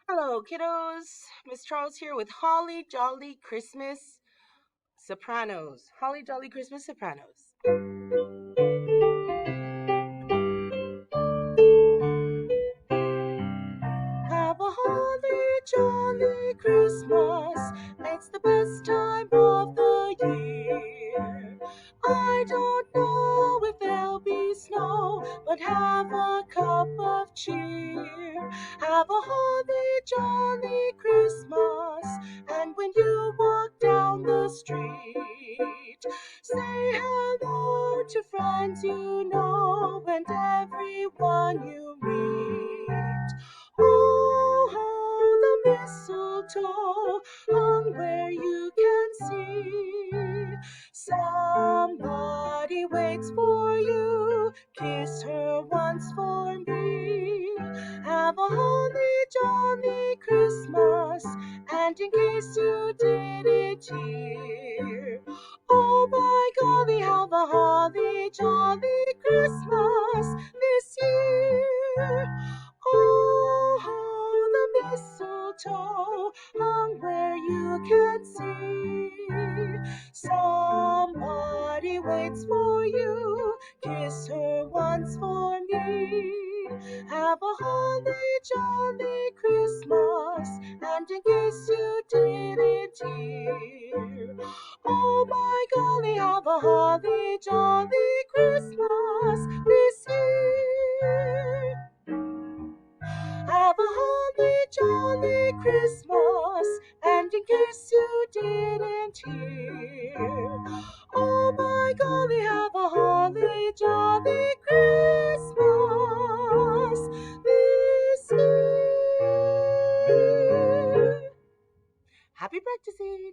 Hello, kiddos. Miss Charles here with Holly Jolly Christmas Sopranos. Holly Jolly Christmas Sopranos. Have a holly jolly Christmas. It's the best time of the year. I don't know if there'll be snow, but have a cup of cheer. Have a holly jolly Christmas. And when you walk down the street, say hello to friends you know and everyone you meet. Oh, ho, the mistletoe hung where you can see. Somebody waits for you, kiss her once for me. Have a holly jolly Christmas, and in case you didn't hear, oh by golly, have a holly jolly Christmas this year. Oh, how the mistletoe hung where you can see. Somebody waits for you, kiss her once for me. Have a holly jolly Christmas, and in case you didn't hear, oh my golly, have a holly jolly Christmas this year. Have a holly jolly Christmas, and in case you didn't hear, oh my golly, have a holly jolly Christmas this year. Happy practicing!